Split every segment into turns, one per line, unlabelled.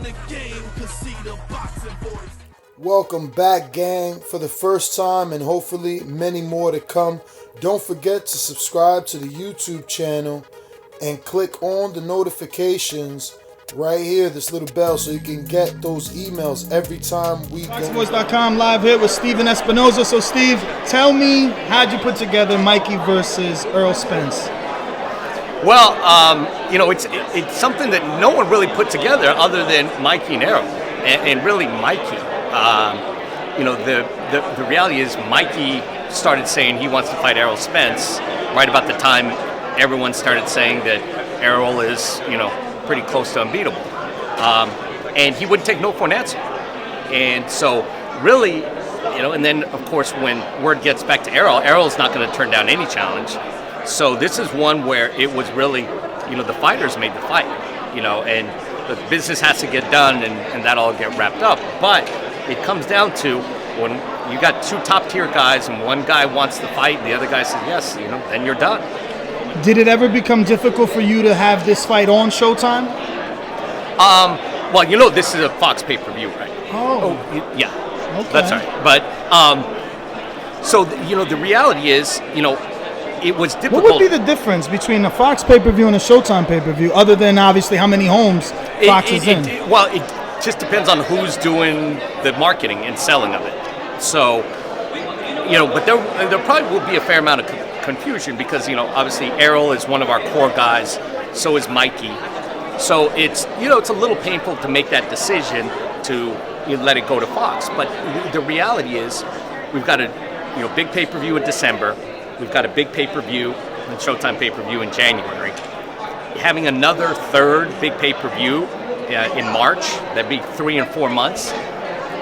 the game can see the boxing voice.
Welcome back, gang, for the first time and hopefully many more to come. Don't forget to subscribe to the YouTube channel and click on the notifications right here, this little bell, so you can get those emails every time we go.
ThaBoxingvoice.com live here with Steve and Espinoza. So, Steve, tell me, how'd you put together Mikey versus Errol Spence?
Well, it's something that no one really put together other than Mikey and Errol, and really Mikey. The reality is Mikey started saying he wants to fight Errol Spence right about the time everyone started saying that Errol is, pretty close to unbeatable. And he wouldn't take no for an answer. And so really, and then of course when word gets back to Errol, Errol's not going to turn down any challenge. So this is one where it was really, the fighters made the fight, and the business has to get done and that all get wrapped up. But it comes down to when you got two top tier guys and one guy wants to fight and the other guy says yes, then you're done.
Did it ever become difficult for you to have this fight on Showtime?
Well, this is a Fox pay-per-view, right?
Oh
yeah.
Okay.
That's right. But, the reality is, it was difficult.
What would be the difference between a Fox pay-per-view and a Showtime pay-per-view, other than obviously how many homes Fox is in?
It just depends on who's doing the marketing and selling of it. So, but there probably will be a fair amount of confusion because, obviously Errol is one of our core guys, so is Mikey. So it's, it's a little painful to make that decision to let it go to Fox. But the reality is we've got a big pay-per-view in December. We've got a big pay-per-view, and Showtime pay-per-view in January. Having another third big pay-per-view in March, that'd be 3 and 4 months.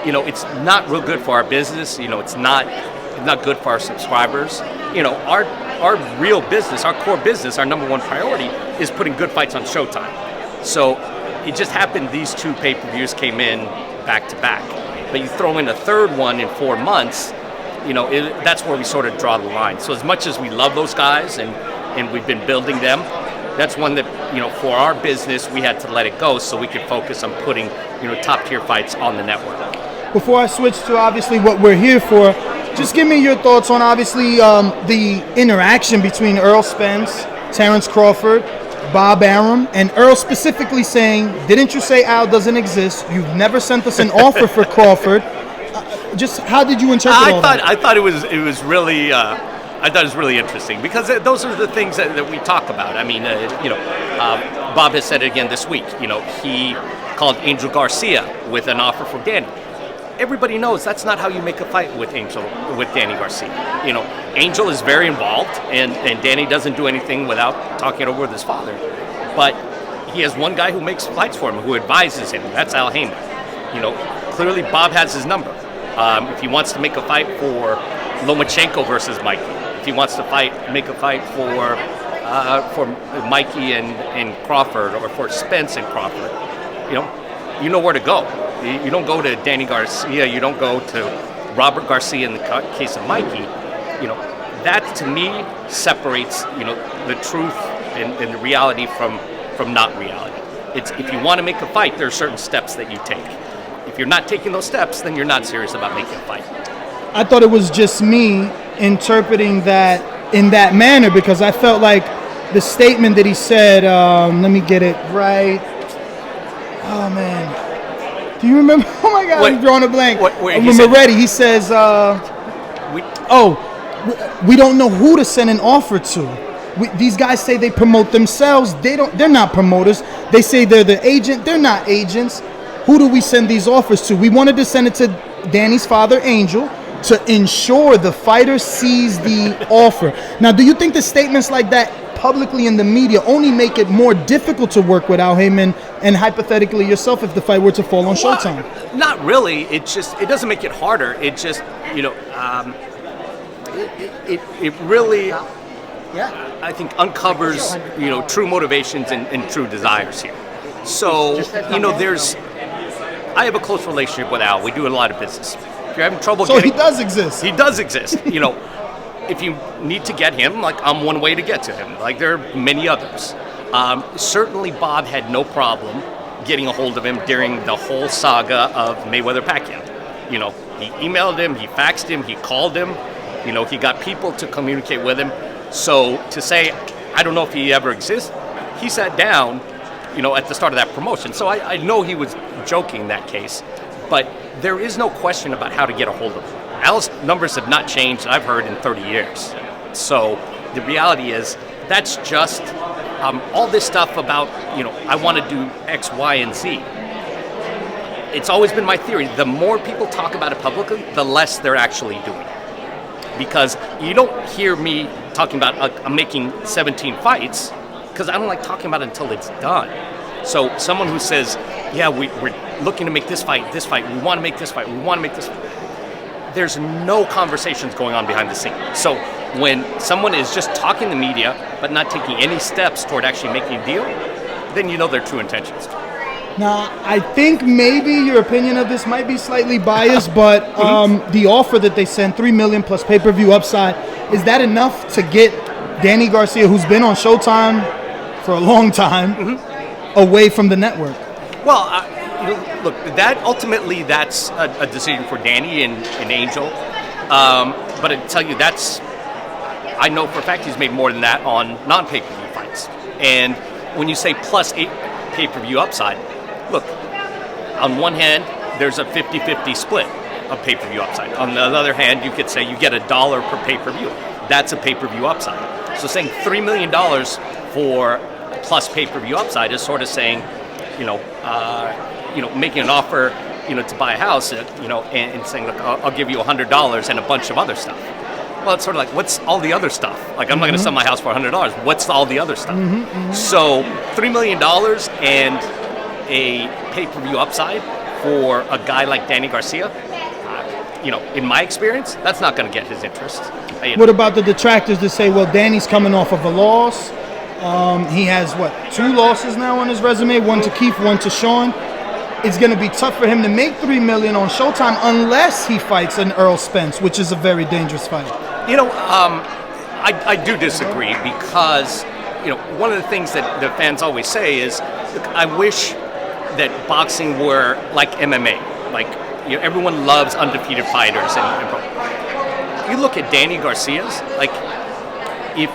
It's not real good for our business. It's not good for our subscribers. Our real business, our core business, our number one priority is putting good fights on Showtime. So it just happened these two pay-per-views came in back to back. But you throw in a third one in 4 months, that's where we sort of draw the line. So as much as we love those guys and we've been building them, that's one that, for our business, we had to let it go so we could focus on putting, top tier fights on the network.
Before I switch to obviously what we're here for, just give me your thoughts on obviously the interaction between Errol Spence, Terrence Crawford, Bob Arum, and Errol specifically saying, didn't you say Al doesn't exist? You've never sent us an offer for Crawford. Just how did you interpret all that?
I thought it was really I thought it was really interesting because those are the things that we talk about. I mean, Bob has said it again this week. He called Angel Garcia with an offer for Danny. Everybody knows that's not how you make a fight with Danny Garcia. Angel is very involved, and Danny doesn't do anything without talking it over with his father. But he has one guy who makes fights for him, who advises him. That's Al Haymon. Clearly Bob has his number. If he wants to make a fight for Lomachenko versus Mikey, if he wants to make a fight for Mikey and Crawford, or for Spence and Crawford, you know where to go. You don't go to Danny Garcia. You don't go to Robert Garcia in the case of Mikey. That to me separates the truth and the reality from not reality. It's if you want to make a fight, there are certain steps that you take. If you're not taking those steps, then you're not serious about making a fight.
I thought it was just me interpreting that in that manner because I felt like the statement that he said, let me get it right. Oh, man. Do you remember? Oh, my God, I'm drawing a blank. When Moretti, he says, we don't know who to send an offer to. These guys say they promote themselves. They're not promoters. They say they're the agent. They're not agents. Who do we send these offers to? We wanted to send it to Danny's father, Angel, to ensure the fighter sees the offer. Now, do you think the statements like that publicly in the media only make it more difficult to work with Al Haymon and hypothetically yourself if the fight were to fall on Showtime?
Not really. It doesn't make it harder. It just, it really, I think, uncovers, true motivations and true desires here. So, I have a close relationship with Al. We do a lot of business. If you're having trouble
he does exist.
He does exist. If you need to get him, I'm one way to get to him. There are many others. Certainly Bob had no problem getting a hold of him during the whole saga of Mayweather-Pacquiao. You know, he emailed him, he faxed him, he called him. You know, he got people to communicate with him. So to say, I don't know if he ever exists, he sat down, you know, at the start of that promotion. So I know he was joking in that case, but there is no question about how to get a hold of him. Al's numbers have not changed, I've heard, in 30 years. So the reality is, that's just all this stuff about, you know, I want to do X, Y, and Z. It's always been my theory, the more people talk about it publicly, the less they're actually doing. Because you don't hear me talking about I'm making 17 fights, because I don't like talking about it until it's done. So someone who says, yeah, we're looking to make this fight, we want to make this fight, we want to make this fight. There's no conversations going on behind the scenes. So when someone is just talking to media, but not taking any steps toward actually making a deal, then you know their true intentions.
Now, I think maybe your opinion of this might be slightly biased, but the offer that they sent, $3 million plus pay-per-view upside, is that enough to get Danny Garcia, who's been on Showtime for a long time, away from the network?
Well, look, that's a decision for Danny and Angel. But I tell you, I know for a fact he's made more than that on non-pay-per-view fights. And when you say plus 8 pay-per-view upside, look, on one hand, there's a 50-50 split of pay-per-view upside. On the other hand, you could say you get $1 per pay-per-view. That's a pay-per-view upside. So saying $3 million for plus pay-per-view upside is sort of saying, making an offer, to buy a house, and saying, look, I'll give you $100 and a bunch of other stuff. Well, it's sort of like, what's all the other stuff? Like, I'm not going to sell my house for $100. What's all the other stuff? So $3 million and a pay-per-view upside for a guy like Danny Garcia, in my experience, that's not going to get his interest.
What about the detractors that say, well, Danny's coming off of a loss. He has, 2 losses now on his resume, one to Keith, one to Sean. It's going to be tough for him to make $3 million on Showtime unless he fights an Earl Spence, which is a very dangerous fight.
I do disagree because, one of the things that the fans always say is, look, I wish that boxing were like MMA. Like, everyone loves undefeated fighters. And you look at Danny Garcia's, like, if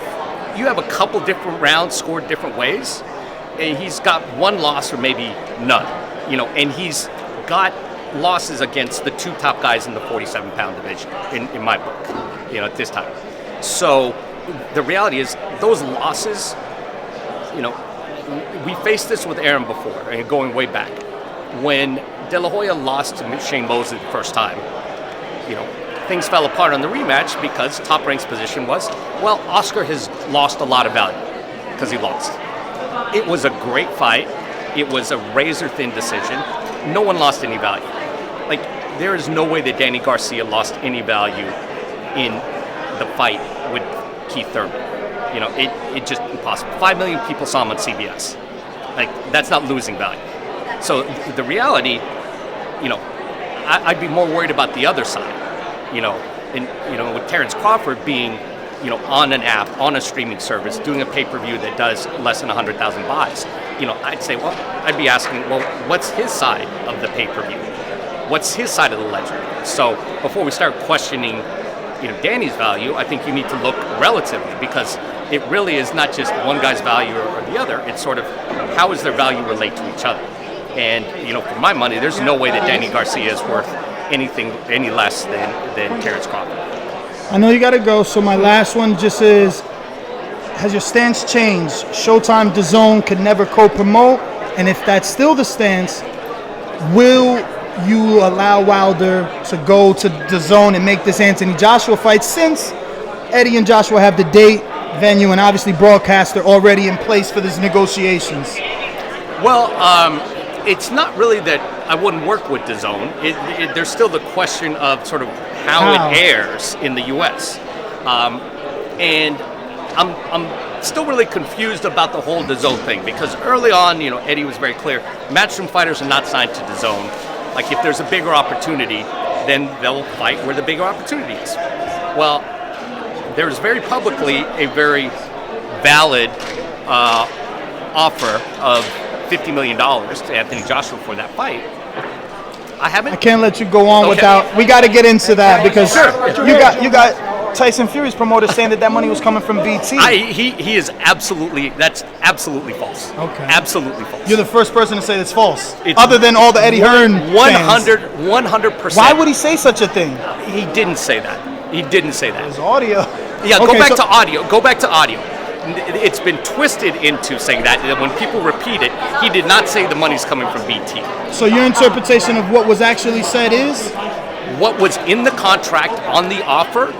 you have a couple different rounds scored different ways, and he's got one loss or maybe none, and he's got losses against the 2 top guys in the 47-pound division, in my book, at this time. So the reality is those losses, we faced this with Aaron before, and going way back. When De La Hoya lost to Shane Mosley the first time, things fell apart on the rematch because Top Rank's position was, well, Oscar has lost a lot of value because he lost. It was a great fight. It was a razor-thin decision. No one lost any value. Like, there is no way that Danny Garcia lost any value in the fight with Keith Thurman. It's just impossible. 5 million people saw him on CBS. Like, that's not losing value. So the reality, I'd be more worried about the other side. With Terrence Crawford being, on an app, on a streaming service, doing a pay-per-view that does less than 100,000 buys, I'd say, well, I'd be asking, well, what's his side of the pay-per-view? What's his side of the ledger? So before we start questioning, Danny's value, I think you need to look relatively, because it really is not just one guy's value or the other. It's sort of how does their value relate to each other? And, for my money, there's no way that Danny Garcia is worth anything any less than Terrence Crawford.
I know you got to go, so my last one just is, has your stance changed? Showtime, DAZN could never co-promote, and if that's still the stance, will you allow Wilder to go to DAZN and make this Anthony Joshua fight, since Eddie and Joshua have the date, venue, and obviously broadcaster already in place for these negotiations?
Well, it's not really that I wouldn't work with DAZN. There's still the question of sort of how it airs in the U.S. And I'm still really confused about the whole DAZN thing, because early on, Eddie was very clear. Matchroom fighters are not signed to DAZN. Like, if there's a bigger opportunity, then they'll fight where the bigger opportunity is. Well, there's very publicly a very valid offer of $50 million to Anthony Joshua for that fight. I
can't let you go on without. We got to get into that because you got Tyson Fury's promoter saying that money was coming from BT.
He is absolutely. That's absolutely false.
Okay.
Absolutely false.
You're the first person to say it's false. Other than all the Eddie Hearn
100%.
Why would he say such a thing?
He didn't say that. He didn't say that.
There's audio.
Yeah, go back to audio. Go back to audio. It's been twisted into saying that when people repeat it, he did not say the money's coming from BT.
So your interpretation of what was actually said is?
What was in the contract on the offer?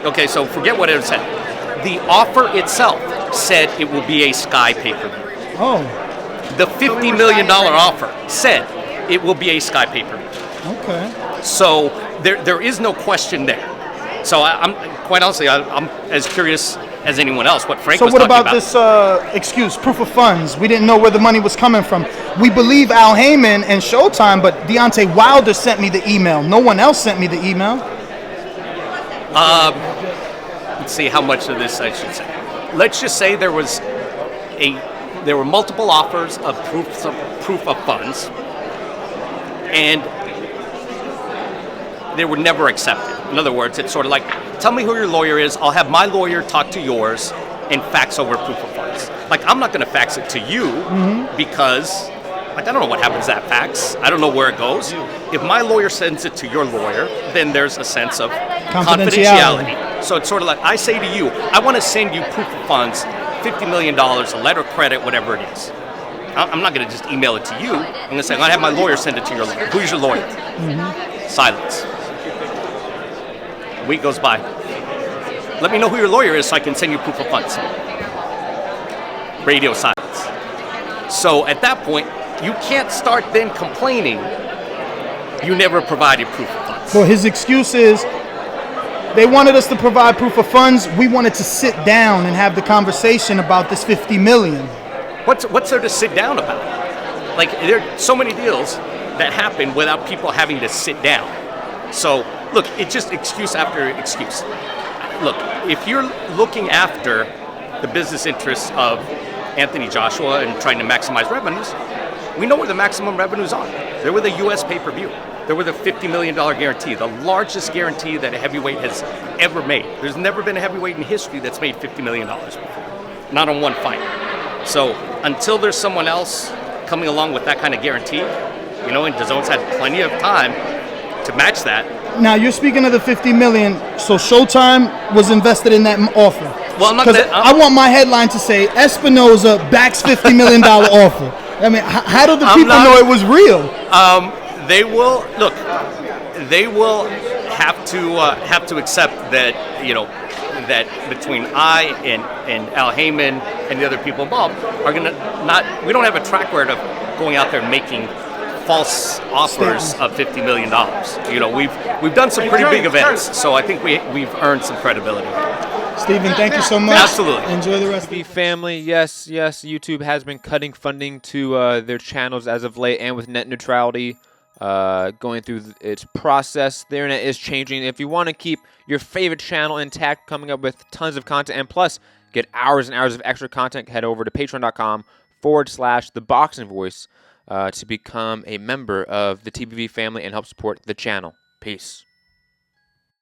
Okay, so forget what it said. The offer itself said it will be a Sky pay-per-view.
Oh.
The $50 million offer said it will be a Sky pay-per-view.
Okay.
So there is no question there. So I'm quite honestly, I'm as curious as anyone else what Frank was talking about.
So what about this excuse, proof of funds? We didn't know where the money was coming from. We believe Al Haymon and Showtime, but Deontay Wilder sent me the email. No one else sent me the email.
Let's see how much of this I should say. Let's just say there were multiple offers of proof of funds, and they were never accepted. In other words, it's sort of like, tell me who your lawyer is, I'll have my lawyer talk to yours and fax over proof of funds. Like, I'm not going to fax it to you because, like, I don't know what happens to that fax. I don't know where it goes. If my lawyer sends it to your lawyer, then there's a sense of confidentiality. So it's sort of like, I say to you, I want to send you proof of funds, $50 million, a letter of credit, whatever it is. I'm not going to just email it to you. I'm going to say, I'm going to have my lawyer send it to your lawyer. Who's your lawyer? Silence. A week goes by. Let me know who your lawyer is so I can send you proof of funds. Radio silence. So at that point, you can't start then complaining you never provided proof of funds.
Well, his excuse is they wanted us to provide proof of funds. We wanted to sit down and have the conversation about this $50 million.
What's there to sit down about? Like, there are so many deals that happen without people having to sit down. So, look, it's just excuse after excuse. Look, if you're looking after the business interests of Anthony Joshua and trying to maximize revenues, we know where the maximum revenues are. They're with a U.S. pay-per-view. They're with a $50 million guarantee, the largest guarantee that a heavyweight has ever made. There's never been a heavyweight in history that's made $50 million before, not on one fight. So until there's someone else coming along with that kind of guarantee, you know, and DAZN's had plenty of time to match that.
Now you're speaking of the $50 million. So Showtime was invested in that offer.
Well, I'm not
because I want my headline to say Espinoza backs $50 million offer. I mean, how do the people know it was real?
They will look. They will have to accept that, you know, that between I and Al Haymon and the other people involved are gonna not. We don't have a track record of going out there and making false offers of $50 million. You know, we've done some pretty big events, so I think we've earned some credibility.
Stephen, thank you so much.
Absolutely.
Enjoy the rest of
the family. Yes, YouTube has been cutting funding to their channels as of late, and with net neutrality going through its process, the internet is changing. If you want to keep your favorite channel intact, coming up with tons of content, and plus get hours and hours of extra content, head over to patreon.com/ThaBoxingVoice to become a member of the TBV family and help support the channel. Peace.